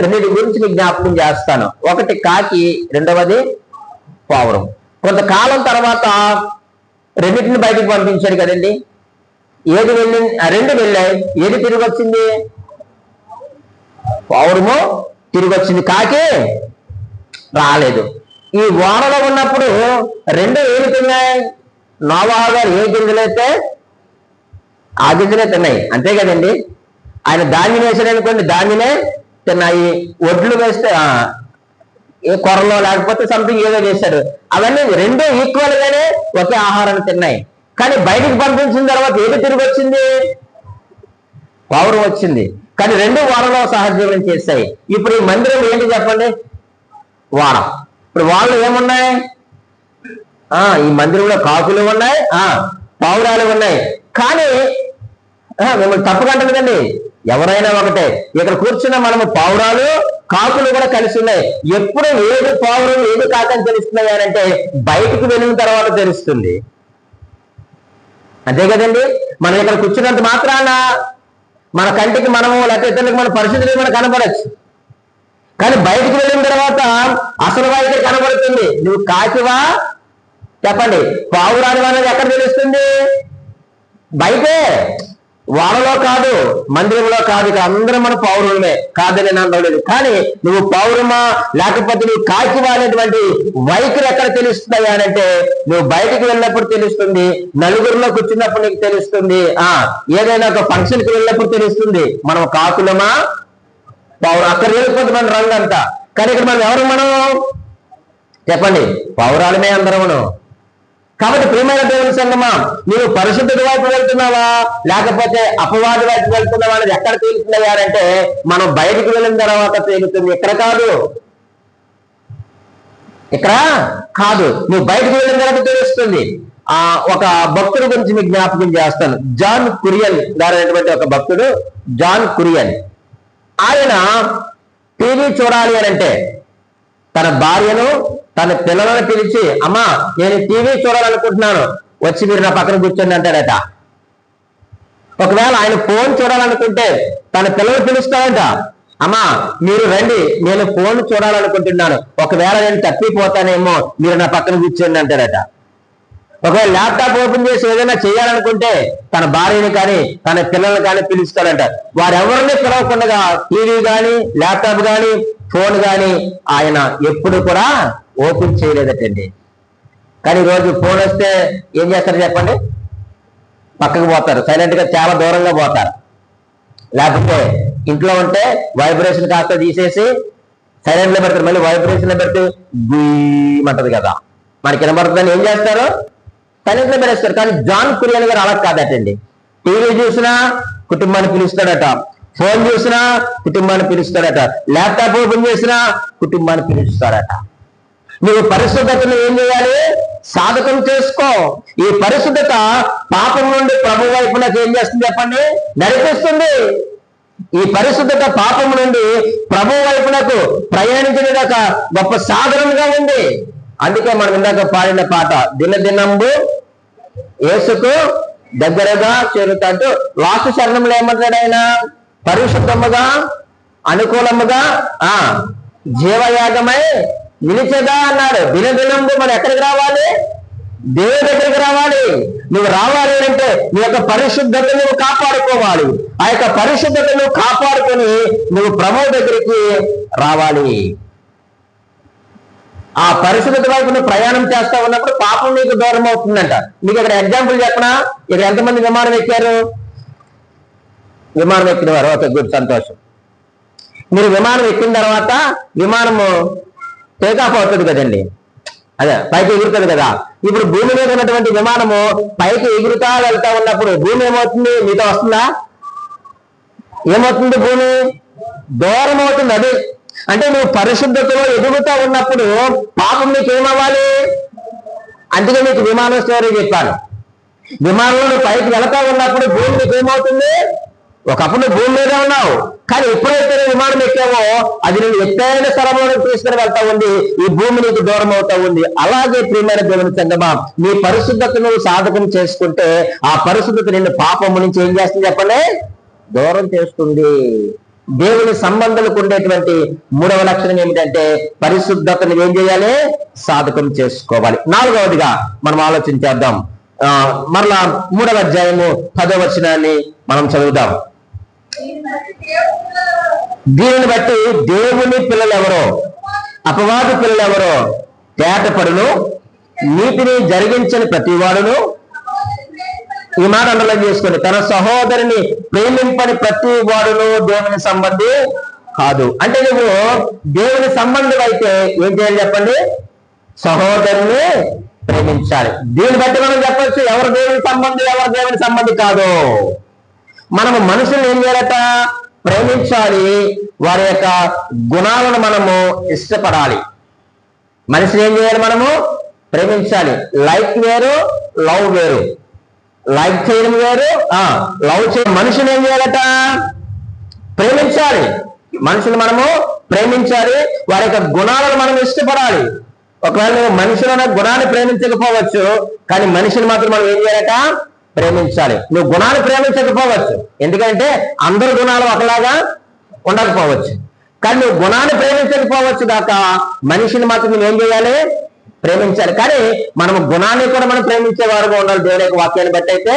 రెండింటి గురించి మీకు జ్ఞాపకం చేస్తాను. ఒకటి కాకి, రెండవది పావురం. కొంతకాలం తర్వాత రెండింటిని బయటకు పంపించాడు కదండి. ఏది వెళ్ళింది? రెండు వెళ్ళాయి. ఏది తిరిగి వచ్చింది? పావురము తిరిగి వచ్చింది, కాకి రాలేదు. ఈ ఓడలో ఉన్నప్పుడు రెండు ఏమి తిన్నాయి? నోవాహు గారు ఏ గింజలైతే ఆ గింజలే తిన్నాయి, అంతే కదండి. ఆయన ధాన్యం వేసాడు అనుకోండి, ధాన్యమే తిన్నాయి. ఒడ్లు వేస్తే ఏ కొరలో లేకపోతే సంథింగ్ ఏదో వేశాడు, అవన్నీ రెండు ఈక్వల్ గానే ఒకే ఆహారాన్ని తిన్నాయి. కానీ బయటికి పంపించిన తర్వాత ఏది తిరిగి వచ్చింది? పావురం వచ్చింది. కానీ రెండు వాడలో సహజీవనం చేస్తాయి. ఇప్పుడు ఈ మందిరం ఏంటి చెప్పండి? వాడ. ఇప్పుడు వాళ్ళు ఏమున్నాయి? ఈ మందిరంలో కాకులు ఉన్నాయి, పావురాలు ఉన్నాయి. కానీ మిమ్మల్ని తప్పుకంటారు కదండి, ఎవరైనా ఒకటే. ఇక్కడ కూర్చున్న మనము పావురాలు, కాకులు కూడా కలిసి ఉన్నాయి. ఎప్పుడు ఏది పావురం ఏది కాకని తెలుస్తున్నాయి అంటే బయటికి వెళ్ళిన తర్వాత తెలుస్తుంది, అంతే కదండి. మనం ఇక్కడ కూర్చున్నంత మాత్రాన మన కంటికి మనము లేకపోతే ఇతరులకు మన పరిస్థితులు మనకు కనబడచ్చు. కానీ బయటికి వెళ్ళిన తర్వాత అసలు అయితే కనబడుతుంది. నువ్వు కాకివా చెప్పండి, పావురాని అనేది ఎక్కడ తెలుస్తుంది? బయటే, వాళ్ళలో కాదు, మందిరంలో కాదు. ఇక అందరం మన పౌరులమే కాదని నేను అనలేదు. కానీ నువ్వు పౌరమా లేకపోతే నువ్వు కాకివా అనేటువంటి వైఖరి ఎక్కడ తెలుస్తున్నాయా అంటే నువ్వు బయటికి వెళ్ళినప్పుడు తెలుస్తుంది, నలుగురిలో కూర్చున్నప్పుడు నీకు తెలుస్తుంది, ఏదైనా ఒక ఫంక్షన్కి వెళ్ళినప్పుడు తెలుస్తుంది మనం కాకులమా పౌరం. అక్కడ వెళ్ళిపోతుంది మన రంగు అంతా. కానీ ఇక్కడ మనం ఎవరు? మనం చెప్పండి, పౌరాలమే అందరమును. కాబట్టి ప్రియమైన దేవుని సంగమా, నీవు పరిశుద్ధత వైపు వెళ్తున్నావా లేకపోతే అపవాది వైపు వెళ్తున్నావా అనేది ఎక్కడ తేలుతున్నాయారంటే మనం బయటికి వెళ్ళిన తర్వాత తేలుతుంది, ఇక్కడ కాదు. ఇక్కడ కాదు, నువ్వు బయటకు వెళ్ళిన తర్వాత తెలుస్తుంది. ఒక భక్తుడి గురించి మీకు జ్ఞాపకం చేస్తాను. జాన్ కురియన్ గారు అనేటువంటి ఒక భక్తుడు, జాన్ కురియన్. ఆయన టీవీ చూడాలి అని అంటే తన భార్యను తన పిల్లలను పిలిచి, అమ్మా నేను టీవీ చూడాలనుకుంటున్నాను, వచ్చి మీరు నా పక్కన కూర్చోండి అంటాడట. ఒకవేళ ఆయన ఫోన్ చూడాలనుకుంటే తన పిల్లలు పిలుస్తాడంట, అమ్మా మీరు రండి నేను ఫోన్ చూడాలనుకుంటున్నాను, ఒకవేళ నేను తప్పిపోతానేమో మీరు నా పక్కన కూర్చోండి అంటాడట. ఒకవేళ ల్యాప్టాప్ ఓపెన్ చేసి ఏదైనా చేయాలనుకుంటే తన భార్యని కానీ తన పిల్లల్ని కానీ పిలుస్తాడంట. వారెవరిని పిలవకుండా టీవీ కానీ ల్యాప్టాప్ కానీ ఫోన్ కానీ ఆయన ఎప్పుడు కూడా ఓపెన్ చేయలేదటండి. కానీ రోజు ఫోన్ వస్తే ఏం చేస్తారు చెప్పండి? పక్కకు పోతారు, సైలెంట్ గా చాలా దూరంగా పోతారు. లేకపోతే ఇంట్లో ఉంటే వైబ్రేషన్ కాస్త తీసేసి సైలెంట్ లో పెడతారు, మళ్ళీ వైబ్రేషన్ లో పెడితే గుయ్యమంటది కదా, మనకి వినబడుతుందని ఏం చేస్తారు? సైలెంట్ లో పెడేస్తారు. కానీ జాన్ కురియన్ గారు అలా కాదటండి. టీవీ చూసినా కుటుంబాన్ని పిలుస్తాడట, ఫోన్ చూసినా కుటుంబాన్ని పిలుస్తాడట, ల్యాప్టాప్ ఓపెన్ చేసినా కుటుంబాన్ని పిలుస్తాడట. నువ్వు పరిశుద్ధతను ఏం చేయాలి? సాధకం చేసుకో. ఈ పరిశుద్ధత పాపం నుండి ప్రభు వైపునకు ఏం చేస్తుంది చెప్పండి? నడిపిస్తుంది. ఈ పరిశుద్ధత పాపం నుండి ప్రభు వైపునకు ప్రయాణించిన గొప్ప సాధనంగా ఉంది. అందుకే మనం ఇందాక పాడిన పాట, దినదినంబు యేసుకు దగ్గరగా చేరుతా అంటూ లాస్ట్ చరణంలో ఏమంటాడు ఆయన? పరిశుద్ధముగా అనుకూలముగా జీవయాగమై నిలిచగా అన్నాడు. దినదినంబు మనం ఎక్కడికి రావాలి? దేవుడి దగ్గరికి రావాలి. నువ్వు రావాలి అంటే నీ యొక్క పరిశుద్ధత నువ్వు కాపాడుకోవాలి. ఆ యొక్క పరిశుద్ధత నువ్వు కాపాడుకొని నువ్వు ప్రభు దగ్గరికి రావాలి. ఆ పరిశుద్ధత వైపు నువ్వు ప్రయాణం చేస్తా ఉన్నప్పుడు పాపం నీకు దూరం అవుతుందంట. మీకు ఇక్కడ ఎగ్జాంపుల్ చెప్పనా? ఇక్కడ ఎంతమంది విమానం ఎక్కారు? విమానం ఎక్కిన వారు, ఓకే, గుడ్, సంతోషం. మీరు విమానం ఎక్కిన తర్వాత విమానము టేకాఫ్ అవుతుంది కదండి, అదే పైకి ఎగురుతుంది కదా. ఇప్పుడు భూమి మీద ఉన్నటువంటి విమానము పైకి ఎగురుతా వెళ్తా ఉన్నప్పుడు భూమి ఏమవుతుంది? మీతో వస్తుందా? ఏమవుతుంది? భూమి దూరం అవుతుంది. అది అంటే నువ్వు పరిశుద్ధతలో ఎదుగుతా ఉన్నప్పుడు పాపం నీకు ఏమవ్వాలి? అందుకే నీకు విమానం స్టోరీ చెప్పాను. విమానంలో పైకి వెళతా ఉన్నప్పుడు భూమి నీకు ఏమవుతుంది? ఒకప్పుడు నువ్వు భూమి మీద ఉన్నావు, కానీ ఎప్పుడైతే విమానం ఎక్కావో అది నువ్వు ఎత్తైన స్థలంలో తీసుకుని వెళ్తా ఉంది. ఈ భూమి నీకు దూరం అవుతా ఉంది. అలాగే ప్రియమైన దేవుని సంగమా, నీ పరిశుద్ధతను సాధకం చేసుకుంటే ఆ పరిశుద్ధత నిన్ను పాపము నుంచి ఏం చేస్తుంది చెప్పండి? దూరం చేస్తుంది. దేవుని సంబంధాలకు ఉండేటువంటి మూడవ లక్షణం ఏమిటంటే పరిశుద్ధతను ఏం చేయాలి? సాధకం చేసుకోవాలి. నాలుగవదిగా మనం ఆలోచించేద్దాం. మరలా 3వ అధ్యాయము 10వ వచనాన్ని మనం చదువుదాం. దీనిని బట్టి దేవుని పిల్లలు ఎవరో అపవాది పిల్లలు ఎవరో తేటపడును, నీతిని జరిగించని ప్రతివాడును, ఈ మాట అండర్లైన్ చేసుకొని, తన సహోదరిని ప్రేమింపని ప్రతి వాడును దేవుని సంబంధి కాదు. అంటే నువ్వు దేవుని సంబంధం అయితే ఏం చేయాలి చెప్పండి? సహోదరుని ప్రేమించాలి. దీన్ని బట్టి మనం చెప్పచ్చు ఎవరు దేవుని సంబంధి, ఎవరు దేవుని సంబంధి కాదు. మనము మనుషులను ఏం చేయాలట? ప్రేమించాలి. వారి యొక్క గుణాలను మనము ఇష్టపడాలి. మనిషిని ఏం చేయాలి? మనము ప్రేమించాలి. లైక్ వేరు, లవ్ వేరు. లైక్ చేయడం వేరు, లవ్ చేయడం. మనుషులు ఏం చేయాలట? ప్రేమించాలి. మనుషులు మనము ప్రేమించాలి. వారి యొక్క గుణాలను మనం ఇష్టపడాలి. ఒకవేళ నువ్వు మనుషుల గుణాన్ని ప్రేమించకపోవచ్చు, కానీ మనిషిని మాత్రం మనం ఏం చేయాలట? ప్రేమించాలి. నువ్వు గుణాన్ని ప్రేమించకపోవచ్చు, ఎందుకంటే అందరి గుణాలు ఒకలాగా ఉండకపోవచ్చు. కానీ నువ్వు గుణాన్ని ప్రేమించకపోవచ్చు కాక మనిషిని మాత్రం నువ్వు ఏం చేయాలి? ప్రేమించాలి. కానీ మనము గుణాన్ని కూడా మనం ప్రేమించే వారుగా ఉండాలి. దేవుని యొక్క వాక్యాన్ని బట్టి అయితే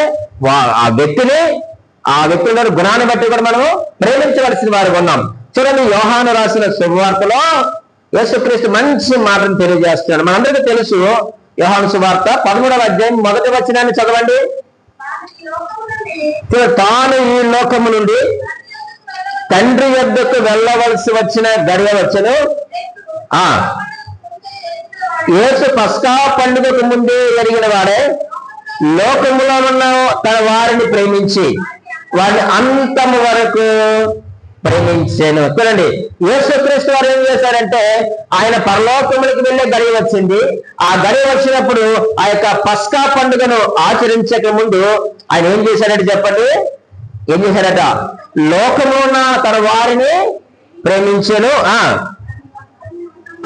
ఆ వ్యక్తిని గుణాన్ని బట్టి కూడా మనము ప్రేమించవలసిన వారుగా ఉన్నాం. చూడండి, యోహాను రాసిన శుభవార్తలో యేసుక్రీస్తు మంచి మాటను తెలియజేస్తున్నాడు. మనందరికీ తెలుసు. యోహాను సువార్త 13వ అధ్యాయం 1వ వచనాన్ని చదవండి. తాను ఈ లోకము నుండి తండ్రి యొద్దకు వెళ్ళవలసి వచ్చిన గడియ వచ్చను. యేసు పస్కా పండుగకు ముందే ఎరిగిన వాడే లోకములో ఉన్న తన వారిని ప్రేమించి వారిని అంతము వరకు ప్రేమించాను. చూడండి, యేసుక్రీస్తు వారు ఏం చేశారంటే ఆయన పరలోకములకు వెళ్ళే గడియ వచ్చింది. ఆ గడియ వచ్చినప్పుడు ఆ యొక్క పస్కా పండుగను ఆచరించక ముందు ఆయన ఏం చేశారంటే చెప్పండి? ఏం చేశారట? లోకములో ఉన్న తన వారిని ప్రేమించాను,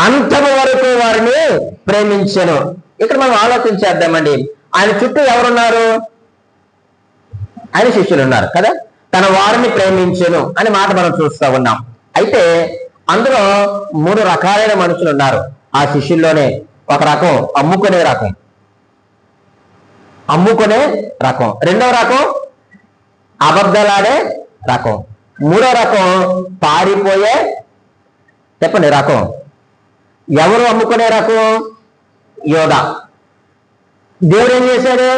అంతము వరకు వారిని ప్రేమించాను. ఇక్కడ మనం ఆలోచించేద్దామండి. ఆయన చుట్టూ ఎవరున్నారు? ఆయన శిష్యులు ఉన్నారు కదా. తన వారిని ప్రేమించెను అని మాట మనం చూస్తూ ఉన్నాం. అయితే అందులో 3 రకాలైన మనుషులు ఉన్నారు. ఆ శిష్యుల్లోనే ఒక రకం అమ్ముకునే రకం, రెండవ రకం అబద్ధాలాడే రకం, మూడో రకం పారిపోయే చెప్పండి రకం. ఎవరు అమ్ముకునే రకం? యోధ. దేవుడు ఏం చేశాడు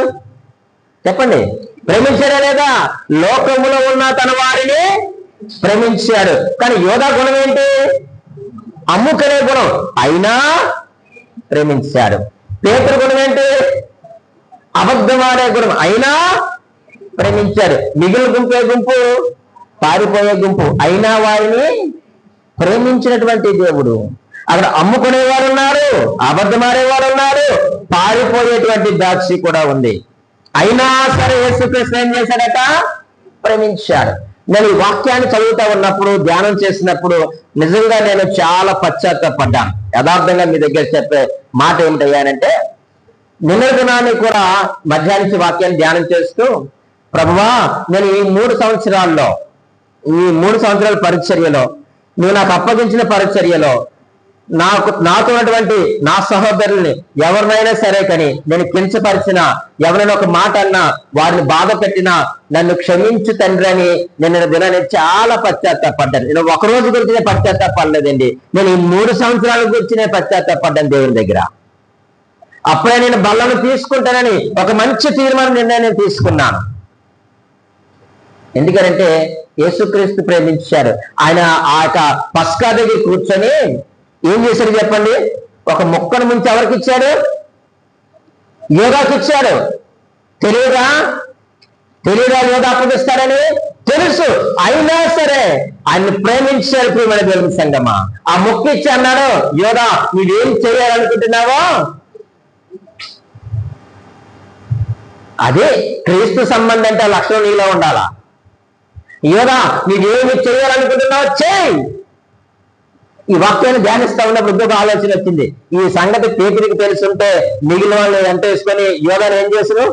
చెప్పండి? ప్రేమించాడా లేదా? లోకములో ఉన్న తన వారిని ప్రేమించాడు. కానీ యోధా గుణం ఏంటి? అమ్ముకునే గుణం, అయినా ప్రేమించాడు. పేతురు గుణం ఏంటి? అబద్ధమాడే గుణం, అయినా ప్రేమించాడు. మిగిలిన గుంపు పారిపోయే గుంపు, అయినా వారిని ప్రేమించినటువంటి దేవుడు. అక్కడ అమ్ముకునేవారు ఉన్నారు, అబద్ధమాడేవారు ఉన్నారు, పారిపోయేటువంటి ద్రాక్షి కూడా ఉంది. అయినా సరే యేసుక్రీస్తు ఏం చేశాడట? ప్రేమించాడు. నేను ఈ వాక్యాన్ని చదువుతా ఉన్నప్పుడు, ధ్యానం చేసినప్పుడు నిజంగా నేను చాలా పశ్చాత్తాపడ్డాను. యథార్థంగా మీ దగ్గర చెప్పే మాట ఏమిటయ్యానంటే, నిన్న దినాన్ని కూడా మధ్యాహ్నం వాక్యాన్ని ధ్యానం చేస్తూ, ప్రభువా నేను ఈ 3 సంవత్సరాల్లో, ఈ 3 సంవత్సరాల పరిచర్యలో, నువ్వు నాకు అప్పగించిన పరిచర్యలో నాతో ఉన్నటువంటి నా సహోదరుల్ని ఎవరినైనా సరే కానీ నేను కించపరిచినా, ఎవరైనా ఒక మాట అన్నా, వారిని బాధ పెట్టినా నన్ను క్షమించు తండ్రి అని నిన్న దినాన్ని చాలా పశ్చాత్తాపడ్డాను. నేను ఒక రోజు గురించి పశ్చాత్తాపడలేదండి, నేను ఈ 3 సంవత్సరాల గురించి నేను పశ్చాత్తాపడ్డాను దేవుని దగ్గర. అప్పుడే నేను బల్లను తీసుకుంటానని ఒక మంచి తీర్మానం నిర్ణయం తీసుకున్నాను. ఎందుకంటే యేసుక్రీస్తు ప్రేమించారు. ఆయన ఆ యొక్క పస్కా దగ్గర కూర్చొని ఏం చేశాడు చెప్పండి? ఒక ముక్కను ముంచి ఎవరికి ఇచ్చాడు? యోధాకి ఇచ్చాడు. తెలియదా యోధా అప్పగిస్తాడని తెలుసు. అయినా సరే ఆయన్ని ప్రేమించారు. ప్రియమైన దేవుని సంగమా, ఆ ముక్క ఇచ్చి అన్నాడు, యోధా నువ్వేం చేయాలనుకుంటున్నావో అదే క్రీస్తు సంబంధం అంటే లక్షణం నీలో ఉండాలా. యోధా నువ్వేమి చేయాలనుకుంటున్నావు చేయి. ఈ వాక్యాన్ని ధ్యానిస్తా ఉన్నప్పుడు ఇంకొక ఆలోచన వచ్చింది. ఈ సంగతి పేతురికి తెలుసుంటే మిగిలిన వాళ్ళు ఎంత వేసుకొని యోధాను ఏం చేసాను?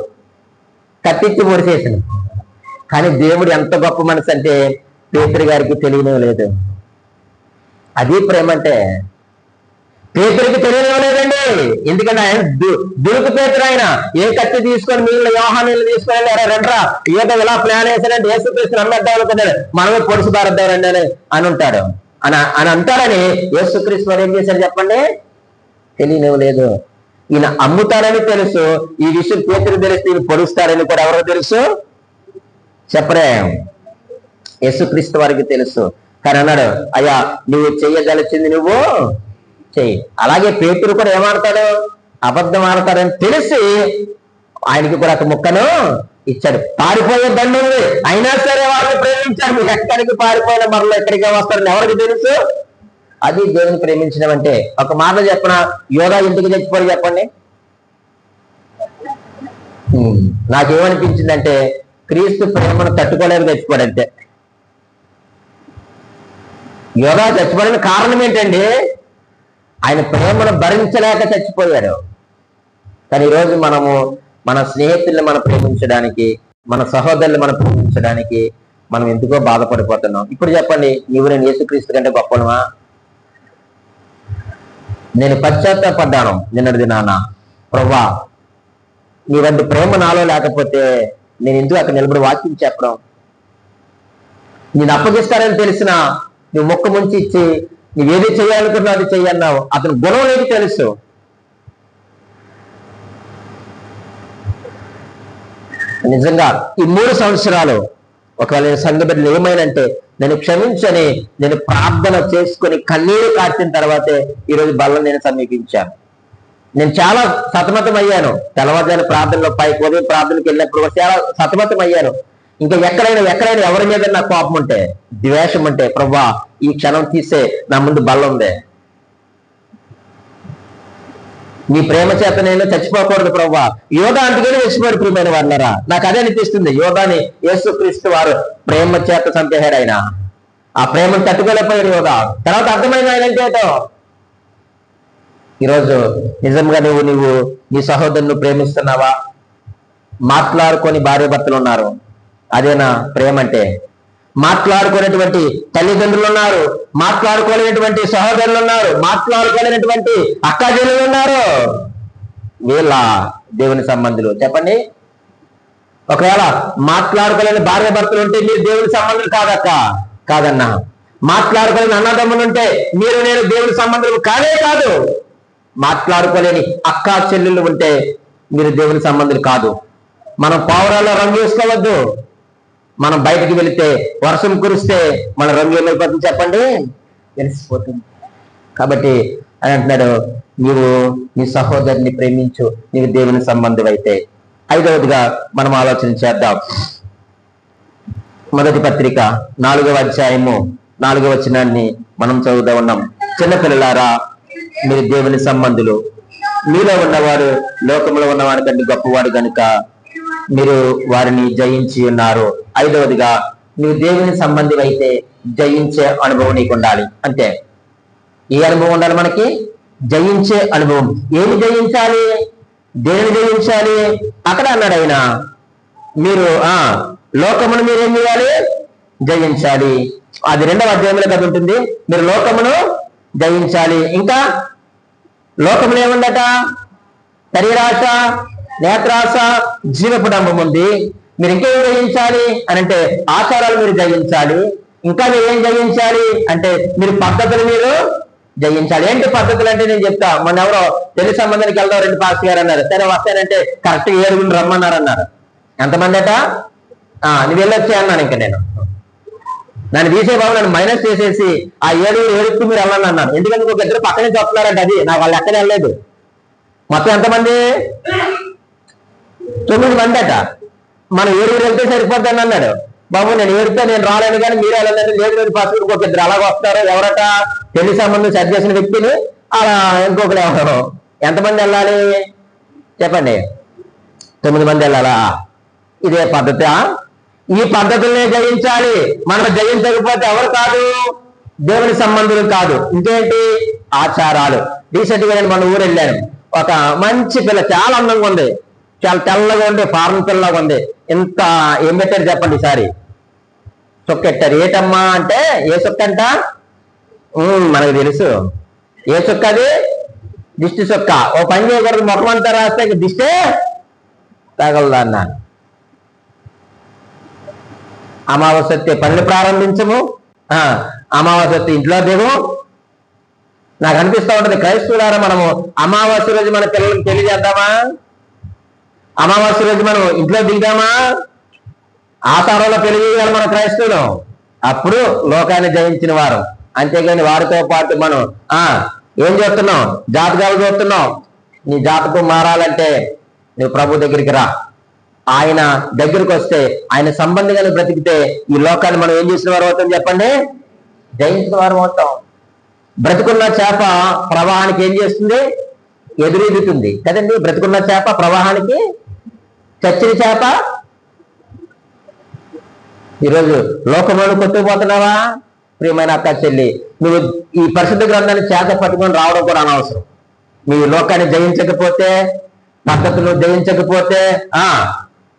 కత్తిచ్చి పొడిచేసాను. కానీ దేవుడు ఎంత గొప్ప మనసు అంటే పేతురు గారికి తెలియనే లేదు. అది ప్రేమ అంటే. పేతురికి తెలియలేదండి, ఎందుకంటే ఆయన దురుకు పేతురు. ఆయన ఏ కత్తి తీసుకొని మిగిలిన యోహానీలు తీసుకొని రండ్రా ఏదో ఇలా ప్లాన్ వేసాడంటే యేసుక్రీస్తు నమ్మేద్దాం అనుకున్నాడు, మనమే పొడిసి పారద్దామండి అని ఉంటాడు అని అంటారని యేసుక్రీస్తు వారు ఏం చేశారు చెప్పండి? తెలియనివ్వలేదు. ఈయన అమ్ముతారని తెలుసు, ఈ విషయం పేతురు తెలిస్తే ఈయన పొడుస్తారని కూడా ఎవరో తెలుసు చెప్పరే? యేసుక్రీస్తు వారికి తెలుసు. కానీ అన్నాడు, అయ్యా నువ్వు చెయ్యగలిచింది నువ్వు చెయ్యి. అలాగే పేతురు కూడా ఏమాడతాడు? అబద్ధం ఆడతాడని తెలిసి ఆయనకి కూడా ఒక ముక్కను ఇచ్చాడు. పారిపోయే దండ ఉంది, అయినా సరే వాళ్ళని ప్రేమించాడు. మీరు ఎక్కడికి పారిపోయిన మరలో ఎక్కడికి వస్తారని ఎవరికి తెలుసు? అది దేవుని ప్రేమించడం అంటే. ఒక మాట చెప్పిన, యోధా ఇంటికి చచ్చిపోయి చెప్పండి. నాకేమనిపించిందంటే క్రీస్తు ప్రేమను తట్టుకోలేక చచ్చిపోడంతే. యోధా చచ్చిపోవడానికి కారణం ఏంటండి? ఆయన ప్రేమను భరించలేక చచ్చిపోయాడు. కానీ ఈరోజు మనము మన స్నేహితుల్ని మనం ప్రేమించడానికి, మన సహోదరులు మనం ప్రేమించడానికి మనం ఎందుకో బాధపడిపోతున్నాం. ఇప్పుడు చెప్పండి, నీవు నేను యేసుక్రీస్తు కంటే గొప్పనమా? నేను పశ్చాత్తాపడ్డాను నిన్నటి దినాన, ప్రభువా నీ వంటి ప్రేమ నాలో లేకపోతే నేను ఎందుకు అక్కడ నిలబడి వాక్యం చెప్పడం? నేను అప్పగిస్తానని తెలిసిన నువ్వు మొక్క ముంచి ఇచ్చి నువ్వేది చేయాలనుకున్నావు అది చెయ్యన్నావు. అతను గుణం లేదు తెలుసు. నిజంగా ఈ 3 సంవత్సరాలు ఒకవేళ నేను సంఘ బిడ్డలు ఏమైనంటే నేను క్షమించని నేను ప్రార్థన చేసుకుని కన్నీరు కార్చిన తర్వాతే ఈరోజు బల్లను నేను సమీపించాను. నేను చాలా సతమతం అయ్యాను. తెల్లవారుజామున ప్రార్థనలో పైకి ఉదయం ప్రార్థనకి వెళ్ళినప్పుడు చాలా సతమతం అయ్యాను. ఇంకా ఎక్కడైనా ఎవరి మీద నాకు కోపం ఉంటే, ద్వేషం ఉంటే, ప్రభువా ఈ క్షణం తీసే, నా ముందు బల్ల ఉంది, నీ ప్రేమ చేత నేను చచ్చిపోకూడదు ప్రభువా. యోధా అంటుగానే చచ్చిపోయాడు. ప్రియమైన వాళ్ళరా, నాకు అదే అనిపిస్తుంది. యోధాని యేసుక్రీస్తు వారు ప్రేమ చేత చంపేశాడు. ఆయన ఆ ప్రేమను తట్టుకోలేకపోయాడు యోధా. తర్వాత అర్థమైంది ఆయన ఏంటో. ఈరోజు నిజంగా నువ్వు నీ సహోదరుని ప్రేమిస్తున్నావా? మాట్లాడుకొని భార్య భర్తలు ఉన్నారు, అదేనా ప్రేమ అంటే? మాట్లాడుకునేటువంటి తల్లిదండ్రులు ఉన్నారు, మాట్లాడుకోలేనటువంటి సహోదరులు ఉన్నారు, మాట్లాడుకోలేనటువంటి అక్కాజనులు ఉన్నారు. వీళ్ళ దేవుని సంబంధులు చెప్పండి. ఒకవేళ మాట్లాడుకోలేని భార్య భర్తలు ఉంటే మీరు దేవుని సంబంధులు కాదన్నా. మాట్లాడుకోలేని అన్నదమ్ములు ఉంటే మీరు నేను దేవుని సంబంధులు కానే కాదు. మాట్లాడుకోలేని అక్కా చెల్లెళ్ళు ఉంటే మీరు దేవుని సంబంధులు కాదు. మనం పావురాల్లో రంగు వేసుకోవద్దు. మనం బయటికి వెళితే వర్షం కురిస్తే మన రంగు ఏమైపోతుంది చెప్పండి? తెలిసిపోతుంది. కాబట్టి అని అంటున్నాడు, నీవు నీ సహోదరుని ప్రేమించు, నీవు దేవుని సంబంధం అయితే. 5వదిగా మనం ఆలోచన చేద్దాం. మొదటి పత్రిక 4వ అధ్యాయము 4వ వచనాన్ని మనం చదువుతూ ఉన్నాం. చిన్నపిల్లలారా మీరు దేవుని సంబంధులు, మీలో ఉన్నవారు లోకంలో ఉన్నవాడి కంటే గొప్పవాడు కనుక మీరు వారిని జయించి ఉన్నారు. ఐదవదిగా, నువ్వు దేవుని సంబంధి అయితే జయించే అనుభవం నీకు ఉండాలి. అంటే ఏ అనుభవం ఉండాలి మనకి? జయించే అనుభవం. ఏమి జయించాలి? దేనిని జయించాలి? అక్కడ అన్నాడు ఆయన, మీరు లోకమును మీరేం చేయాలి? జయించాలి. అది 2వ అధ్యాయంలో కదా ఉంటుంది. మీరు లోకమును జయించాలి. ఇంకా లోకములు ఏముందట? శరీరాశ, నేత్రాశ, జీవపు డంబం ఉంది. మీరు ఇంకేం జయించాలి అని అంటే ఆచారాలు మీరు జయించాలి. ఇంకా మీరు ఏం జయించాలి అంటే మీరు పద్ధతులు మీరు జయించాలి. ఏంటి పద్ధతులు అంటే నేను చెప్తా. మన ఎవరో పెళ్లి సంబంధానికి వెళ్దాం 2 పాస్ గారు అన్నారు. సరే వస్తానంటే కరెక్ట్ 7 రమ్మన్నారు అన్నారు. ఎంతమంది అట? నువ్వు వెళ్ళొచ్చే అన్నాను. ఇంకా నేను నన్ను తీసే బాబు నన్ను మైనస్ చేసేసి ఆ 7 మీరు వెళ్ళండి అన్నాను. ఎందుకంటే ఒక 2 పక్కనే చెప్తున్నారంట. అది నాకు వాళ్ళు ఎక్కడ వెళ్ళలేదు. మొత్తం ఎంతమంది? 9 మంది అట. మనం 7 వెళ్తే సరిపోద్దని అన్నాడు. బాబు నేను 7తో నేను రాలేను కానీ మీరు వెళ్ళాలంటే లేదు ఫస్ట్ ఇంకొక 2 అలాగ వస్తారు. ఎవరట? పెళ్లి సంబంధం సెట్ చేసిన వ్యక్తిని అలా ఇంకొకరు ఎవరు? ఎంతమంది వెళ్ళాలి చెప్పండి? 9 మంది వెళ్ళాలా? ఇదే పద్ధతి. ఈ పద్ధతుల్నే జయించాలి. మనం జయించకపోతే ఎవరు కాదు? దేవుని సంబంధులు కాదు. ఇంకేంటి? ఆచారాలు. రీసెంట్ గా నేను మన ఊరు వెళ్ళాను. ఒక మంచి పిల్ల, చాలా అందంగా ఉంది, చాలా తెల్లగా ఉంది, ఫారెన్ పిల్లగా ఉంది. ఇంత ఏం పెట్టారు చెప్పండి ఈసారి? చొక్క పెట్టారు. ఏటమ్మా అంటే ఏ చొక్క అంట? మనకు తెలుసు ఏ చొక్క అది? దిష్టి చొక్క. ఓ పని చేయకూడదు, ముఖం అంతా రాస్తే దిష్టే తగలదా అన్నాను. అమావాస్య పనులు ప్రారంభించము, అమావాస్య ఇంట్లో దిగు. నాకు అనిపిస్తూ ఉంటది, క్రైస్తవులారా మనము అమావాస్య రోజు మన పిల్లలకు పెళ్లి చేద్దామా? అమావాస్య రోజు మనం ఇంట్లో దిగుదామా? ఆచారంలో పెళ్లి చేయగలం మన క్రైస్తవులు. అప్పుడు లోకాన్ని జయించిన వారు. అంతేగాని వారితో పాటు మనం ఏం చేస్తున్నాం? జాతకాలు చూస్తున్నాం. నీ జాతకం మారాలంటే నువ్వు ప్రభు దగ్గరికి రా. ఆయన దగ్గరికి వస్తే, ఆయన సంబంధిగానే బ్రతికితే ఈ లోకాన్ని మనం ఏం చేసిన వారు అవుతాం చెప్పండి? జయించిన వారు అవుతాం. బ్రతుకున్న చేప ప్రవాహానికి ఏం చేస్తుంది? ఎదురెదుతుంది కదండి. బ్రతుకున్న చేప ప్రవాహానికి, చచ్చిన చేప ఈరోజు లోకంలో కొట్టుకుపోతున్నావా? ప్రియమైన అక్క చెల్లి, నువ్వు ఈ పరిశుద్ధ గ్రంథాన్ని చేత పట్టుకొని రావడం కూడా అనవసరం. నువ్వు లోకాన్ని జయించకపోతే, పద్ధతులు జయించకపోతే,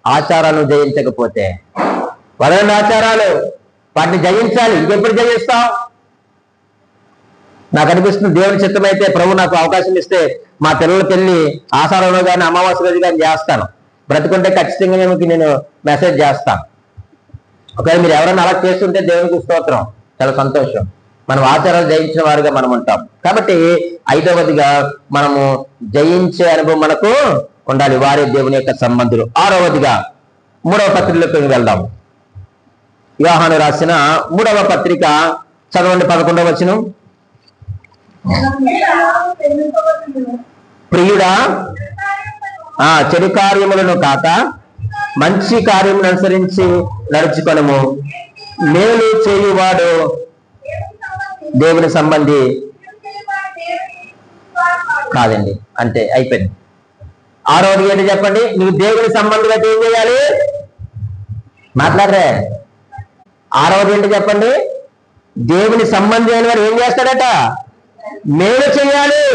ఆచారాలను జయించకపోతే, వదలని ఆచారాలు వాటిని జయించాలి. ఇంకెప్పుడు జయిస్తావు? నాకు అనిపిస్తుంది దేవుని చిత్తం అయితే ప్రభు నాకు అవకాశం ఇస్తే మా పిల్లల పెళ్లి ఆచారంలో కానీ అమావాస్య రోజు కానీ చేస్తాను. బ్రతుకుంటే ఖచ్చితంగా నేను మెసేజ్ చేస్తాను. ఒకవేళ మీరు ఎవరైనా అలా చేస్తుంటే దేవునికి స్తోత్రం, చాలా సంతోషం. మనం ఆచారాలు జయించిన వారుగా మనం ఉంటాం. కాబట్టి 5వదిగా మనము జయించే అనుభవం మనకు ఉండాలి. వారే దేవుని యొక్క సంబంధులు. 6వదిగా 3వ పత్రికలోకి వెళ్దాం. యోహాను రాసిన 3వ పత్రిక చదవండి, 11వ వచనం. ప్రియుడా, చెడు కార్యములను కాక మంచి కార్యములను అనుసరించి నడుచుకొనుము. మేలు చేయువాడు దేవుని సంబంధి కాదండి. అంటే అయిపోయింది. 6వది ఏంటి చెప్పండి? నువ్వు దేవుని సంబంధిగా ఏం చేయాలి? మాట్లాడరే. 6వది ఏంటి చెప్పండి? దేవుని సంబంధి అయిన వాడు ఏం చేస్తాడట? మేలు చేయాలి.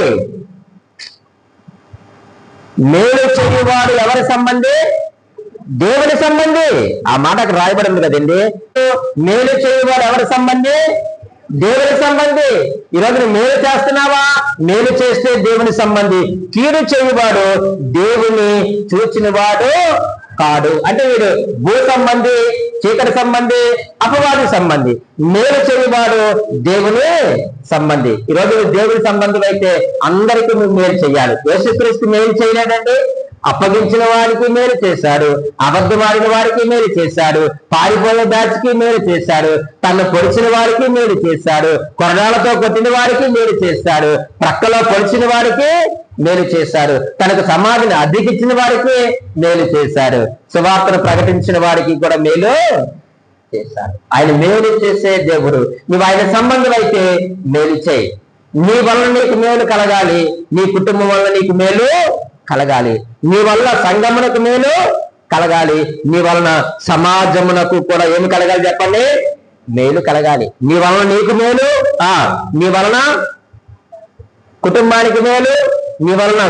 మేలు చేయువాడు ఎవరి సంబంధి? దేవుని సంబంధి. ఆ మాటకు రాయబడింది కదండి. మేలు చేయువాడు ఎవరి సంబంధి? దేవుని సంబంధి. ఈరోజు నువ్వు మేలు చేస్తున్నావా? మేలు చేస్తే దేవుని సంబంధి. కీడు చేయువాడు దేవుని చూచిన వాడు కాడు. అంటే వీడు భూ సంబంధి, చీకటి సంబంధి, అపవాది సంబంధి. మేలు చేయువాడు దేవుని సంబంధి. ఈరోజు దేవుని సంబంధులు అయితే అందరికీ నువ్వు మేలు చేయాలి. యేసుక్రీస్తు మేలు చేయలేదండి. అప్పగించిన వారికి మేలు చేశాడు, అబద్ధమాడిన వారికి మేలు చేశాడు, పారిపోయే బ్యాచ్కి మేలు చేశాడు, తను పొడిచిన వారికి మేలు చేశాడు, కొరడాలతో కొట్టిన వారికి మేలు చేశాడు, ప్రక్కలో పొడిచిన వారికి మేలు చేశాడు, తనకు సమాధిని అద్దెకిచ్చిన వారికి మేలు చేశాడు, సువార్తను ప్రకటించిన వారికి కూడా మేలు చేశాడు. ఆయన మేలు చేసే దేవుడు. నువ్వు ఆయన సంబంధం అయితే మేలు చేయి. నీ వలన నీకు మేలు కలగాలి, నీ కుటుంబం వల్ల నీకు మేలు కలగాలి, నీ వల్ల సంఘమునకు మేలు కలగాలి, నీ వలన సమాజమునకు కూడా ఏమి కలగాలి చెప్పండి? మేలు కలగాలి. నీ వలన నీకు మేలు, నీ వలన కుటుంబానికి మేలు, నీ వలన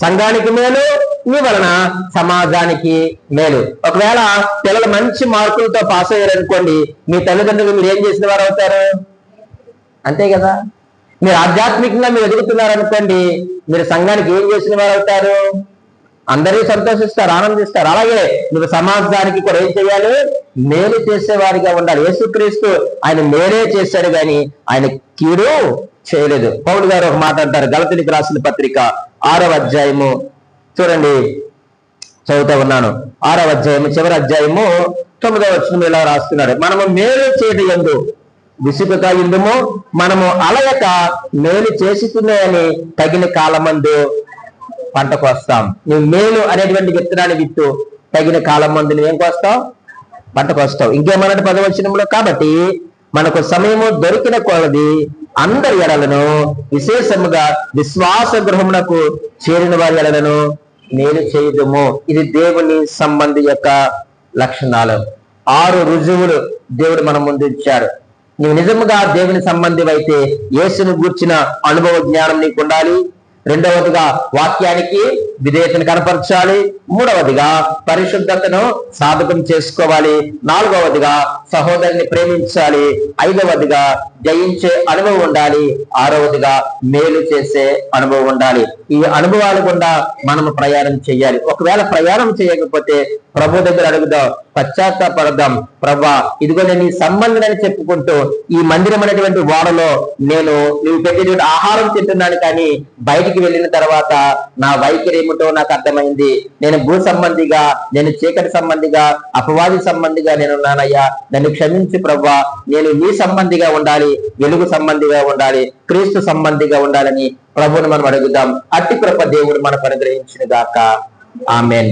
సంఘానికి మేలు, నీ వలన సమాజానికి మేలు. ఒకవేళ పిల్లలు మంచి మార్కులతో పాస్ అయ్యారనుకోండి, మీ తల్లిదండ్రులు మీరు ఏం చేసిన వారు అవుతారు? అంతే కదా. మీరు ఆధ్యాత్మికంగా మీరు ఎదుగుతున్నారనుకోండి, మీరు సంఘానికి ఏం చేసిన వారు అవుతారు? అందరూ సంతోషిస్తారు, ఆనందిస్తారు. అలాగే నువ్వు సమాజానికి కూడా ఏం చేయాలి? మేలు చేసేవారిగా ఉండాలి. యేసుక్రీస్తు ఆయన మేలే చేశాడు కానీ ఆయన కీడు చేయలేదు. పౌలు గారు ఒక మాట అంటారు, గలతీయులకు రాసిన పత్రిక 6వ అధ్యాయము చూడండి, చదువుతూ ఉన్నాను. 6వ అధ్యాయము చివరి అధ్యాయము 9వ వచనం ఇలా రాస్తున్నాడు, మనము మేలు చేయడం యందు విసుగుక ఇందుము, మనము అలయక మేలు చేసుకున్నాయని తగిన కాలమందు పంట కోస్తాం. నువ్వు మేలు అనేటువంటి విత్తనాన్ని విత్తు, తగిన కాలం మందు నువ్వేం కోస్తావు? పంట కోస్తావు. ఇంకేమన్నట్టు 10వ వచనంలో, కాబట్టి మనకు సమయము దొరికిన కొలది అందరి ఎడలను, విశేషముగా విశ్వాస గృహమునకు చేరిన వారి ఎడలను మేలు చేయుదుము. ఇది దేవుని సంబంధి యొక్క లక్షణాలు. 6 రుజువులు దేవుడు మన ముందు ఇచ్చాడు. నువ్వు నిజముగా దేవుని సంబంధివైతే యేసును గూర్చిన అనుభవ జ్ఞానం నీకు ఉండాలి. రెండవదిగా వాక్యానికి విధేయతను కనపరచాలి. మూడవదిగా పరిశుద్ధతను సాధకం చేసుకోవాలి. నాలుగవదిగా సహోదరుని ప్రేమించాలి. ఐదవదిగా జయించే అనుభవం ఉండాలి. ఆరవదిగా మేలు చేసే అనుభవం ఉండాలి. ఈ అనుభవాలు గుండా మనము ప్రయాణం చేయాలి. ఒకవేళ ప్రయాణం చేయకపోతే ప్రభు దగ్గర అడుగుదాం, పశ్చాత్తాపడదాం. ప్రభా, ఇదిగో నేను నీ సంబంధిని చెప్పుకుంటూ ఈ మందిరం అనేటువంటి వాడలో నువ్వు పెట్టేటువంటి ఆహారం తింటున్నాను, కానీ బయటికి వెళ్ళిన తర్వాత నా వైఖరి ఏమిటో నాకు అర్థమైంది. నేను భూ సంబంధిగా, నేను చీకటి సంబంధిగా, అపవాది సంబంధిగా నేనున్నానయ్యా, నన్ను క్షమించి ప్రభా, నేను నీ సంబంధిగా ఉండాలి, వెలుగు సంబంధిగా ఉండాలి, క్రీస్తు సంబంధిగా ఉండాలని ప్రభువుని మనం అడుగుదాం. అట్టి కృప దేవుడు మనకు అనుగ్రహించును గాక. ఆమేన్.